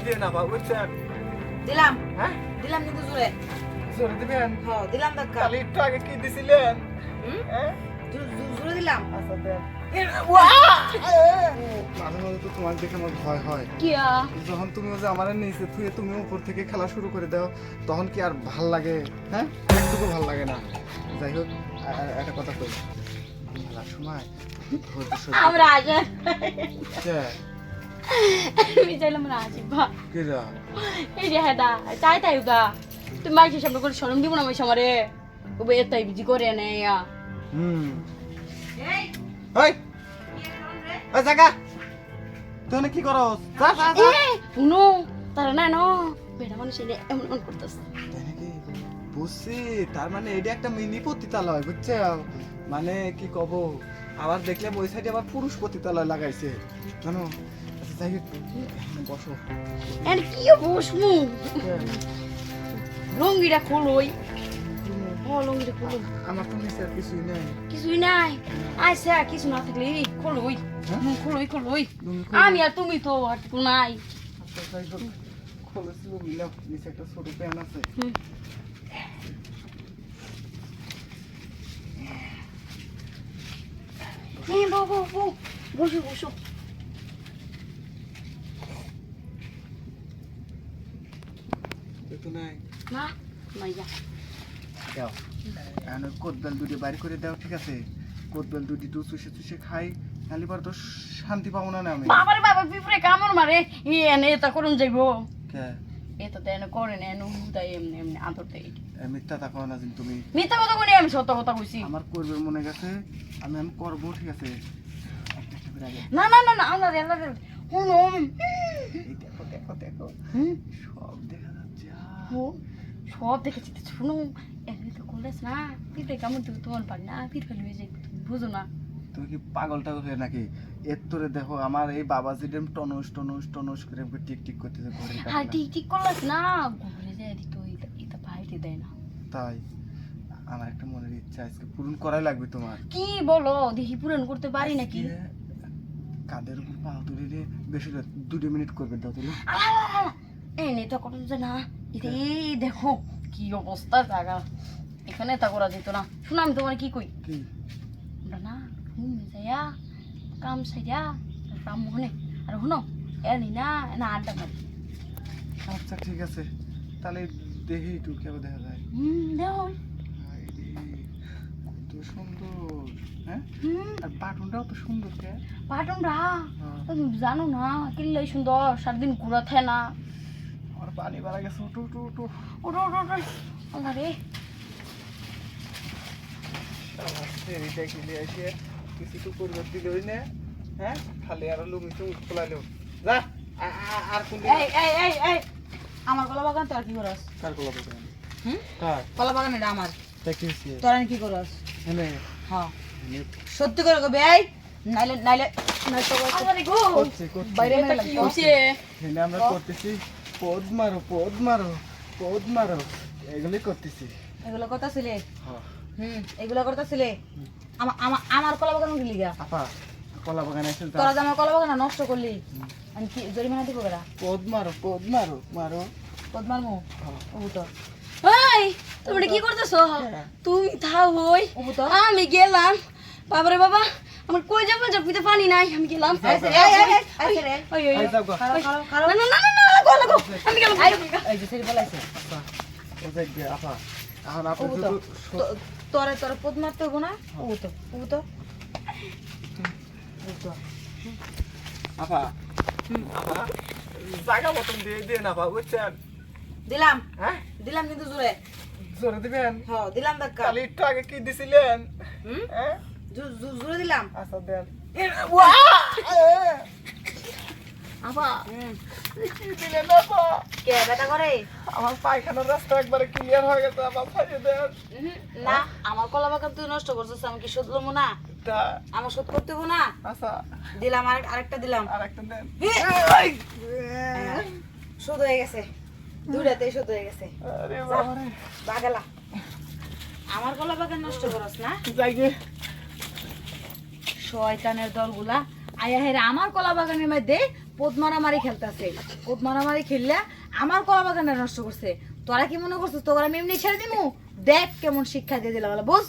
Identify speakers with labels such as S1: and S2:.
S1: দিয়ে না বাবু বুঝছেন?
S2: দিলাম
S1: হ্যাঁ
S2: দিলাম কিন্তু জোরে
S1: জোরে দিবেন?
S2: দিলাম ধাক্কা
S1: তাহলে একটু আগে কি দিছিলেন?
S2: হুম?
S1: হ্যাঁ
S2: জোরে দিলাম
S1: আচ্ছা দেন। মাঝে মাঝে তো তোমার দেখে আমার ভয় হয়।
S2: কিয়া
S1: যখন তুমি ওই যে আমার নিচে থুয়ে তুমি উপর থেকে খেলা শুরু করে দাও তখন কি আর ভাল লাগে? হ্যাঁ একটুকু ভাল লাগে না। যাই হোক একটা কথা কই, খেলার সময় ধৈর্য সহ্য
S2: আমরা আগে
S1: কে
S2: আমি চাইলাম না আসি বা
S1: কে যা
S2: এই যে হেদা তাই তাই গা তুমি মাইকে সামনে করে শরম দিব না মাই সামরে ওবে এতাই বিজি করে নে ইয়া
S1: হুম
S2: এই
S1: ওই ওই জায়গা তুই কি করস? যা যা যা।
S2: নো তারা না নো বেটা মানুষ এনে এমন এমন করতেছে
S1: তাই নাকি? বুঝছি, তার মানে এটা একটা মিনি পতিতালয় বুঝছে, মানে কি কব, আবার দেখলে ওই সাইডে আবার পুরুষ পতিতালয় লাগাইছে জানো। আচ্ছা যাই হোক, এখানে বসো।
S2: এন কি বসমু লঙ্গিটা খোলই লঙ্গিটা খোলো
S1: আমার তো নিচে আর কিছুই নেই।
S2: কিছুই নাই আইসা কিছু না থাকলে খোলই
S1: হ্যাঁ?
S2: খোলই খোলই
S1: তুমি
S2: আমি আর তুমি তো আর কিছু নাই
S1: আচ্ছা যাই হোক, খোলেছিল মিলাম, নিচে একটা ছোট প্যান আছে।
S2: বসো বসো
S1: একটু নাই
S2: না নাই যা
S1: দাও, এখন ওই কোদবেল দুটি বাইর করে দাও, ঠিক আছে? কোদবেল দুটি তো চুষে চুষে খাই, তাহলে পর তো শান্তি পাবো না আমি।
S2: বাবারে বাবা পিঁপড়ে কামড় মারে এনে এটা করুন যাইবো
S1: কে
S2: এটা তো এনে করে না এনে হুদাই এমনি এমনি আদর দেয়
S1: মিথ্যা থাকো না যে তুমি।
S2: মিথ্যা কথা বলি আমি সত্য কথা কইছি
S1: আমার করবে মনে গেছে, আমি করবো, ঠিক আছে? একটা একটা করে আগে।
S2: না না না না আমরা হুন
S1: এই দেখো দেখো দেখো, সব দেখা যাচ্ছে।
S2: সব দেখেছি তো শুনো এমনি তো করলেস না পিঁপড়ে কামড় দেবে তোমার পারি না পিঁপড়ে লুয়ে যাই বুঝো না
S1: তুমি কি পাগল টাগল হয়ে নাকি? এর তোরে দেখো আমার এই বাবাজি ডেম টনস টনস টনস করে টিক টিক করতেছে ঘড়ির কাঁটা।
S2: হ্যাঁ ঠিক ঠিক করলাস না ঘুরে যায় দিত এটা ভাইতে দেয় না
S1: তাই আমার একটা মনের ইচ্ছা আজকে পূরণ করাই লাগবে তোমার।
S2: কি বলো দেখি পূরণ করতে পারি নাকি
S1: আজকে কাদের উপর পা তুলে দিয়ে বেশি না 2 মিনিট করবে দাও তুমি।
S2: এই নেতা করুন যে না এটা এই দেখো কি অবস্থা জায়গা এখানে তা করা যেত না শোনো আমি তোমার কি কই
S1: কি
S2: আমরা না ঘুমে যাইয়া কাম সাইয়া কাম মনে আর শুনো এনি না না আড্ডা মারি
S1: আচ্ছা ঠিক আছে, তাহলে দেখি একটু কেউ দেখা যায়।
S2: দেও
S1: হায়রে, কত সুন্দর। হ্যাঁ আর বাটনটাও তো সুন্দর কে।
S2: পাটনরা
S1: হ্যাঁ।
S2: তুমি জানো না কিল্লাই সুন্দর সারাদিন ঘুরা থাকে না
S1: আমার পানি বাড়া গেছে, উঠু উঠু উঠু।
S2: ওটো ওটো ওটো আল্লাহ রে
S1: এইটা কিনে এসে কিছু তো করবে দিলই না। হ্যাঁ খালি আর লুঙ্গি টুঙ্গি খোলাইলো। যা আর কোন
S2: এই এই এই এই আমার কলা বাগান তোর কি করস
S1: কার কলা বাগান?
S2: হুম
S1: কার?
S2: কলা বাগান এটা আমার
S1: তা কি হইছে?
S2: তোর কি করস
S1: এনে
S2: হ্যাঁ সত্যি করে কবে এই নাইলে নাইলে নয়তো আরে গো
S1: করছে করছে।
S2: বাইরে মেলা কি হচ্ছে
S1: এনে আমরা করতেছি পদ মারো পদ মারো পদ মারো, এগুলি করতেছি।
S2: এগুলো কথা ছিলে
S1: হ্যাঁ
S2: এগুলো কথা ছিলে আমার আমার আমার কলা বাগান উঠলি গা
S1: আপা কলা বাগানে এসে
S2: তোরা যে আমার কলা বাগান নষ্ট করলি আমি কি জরিমানা দিব বেড়া
S1: পদ মারো পদ মারো মারো।
S2: পদ মারমু
S1: হ্যাঁ।
S2: উবুতর এই তুমি কি করতেছো
S1: হ্যাঁ।
S2: তুমি থাও হই
S3: উবুতর
S2: আমি গেলাম বাবারে বাবা আমার কই যাবো জাপিতে পানি নাই আমি গেলাম
S1: যাও, যাও।
S2: ওই, ওই, ওই,
S1: এই যাও গো।
S3: খারাপ
S2: না না না না না লাগো লাগো আমি গেলাম
S3: এই যে সেরি বলাইছে
S1: আপা ও যাই গে আপা, এখন আপনি
S3: উবুতর
S1: শুধু
S3: তোরে তোরে পদ মারতে হবো না উবুতর উবুতর উবুতর
S1: আপা আপা জায়গা মতন দিয়ে দিয়ে না আপা বুঝছেন?
S3: দিলাম
S1: হ্যাঁ
S3: দিলাম কিন্তু জোরে
S1: জোরে দিবেন?
S3: হ্যাঁ দিলাম ধাক্কা
S1: তাহলে একটু আগে কি দিছিলেন?
S3: হুম
S1: হ্যাঁ
S3: জোরে দিলাম
S1: আচ্ছা দেন।
S2: আপা
S1: কি দিলেন আপা?
S3: কে ব্যথা করে
S1: আমার পায়খানার রাস্তা একবারে ক্লিয়ার হয়ে গেছে, আপা ছাড়িয়ে দেন।
S3: না আমার কলা বাগান তুই নষ্ট করছিস আমি কি শোধ লমু না
S1: তা
S3: আমার শোধ করতে হবো না
S1: আচ্ছা
S3: দিলাম আরেকটা দিলাম
S1: আর একটা দেন।
S3: শোধ হয়ে গেছে দুইটাতেই শোধ হয়ে গেছে
S1: আরে বাবারে,
S3: বাগালা আমার কলা বাগান নষ্ট করস না
S1: যাই গে।
S3: শয়তানের দলগুলা আয়া হেরে আমার কলা বাগানের মধ্যে পোদ মারামারি খেলতেছে। পোদ মারামারি খেললে আমার কলা বাগানটা নষ্ট করছে। তোরা কি মনে করছিস তোরা আমি এমনি ছেড়ে দিমু? দেখ কেমন শিক্ষা দিয়ে দিলাম, বুঝ?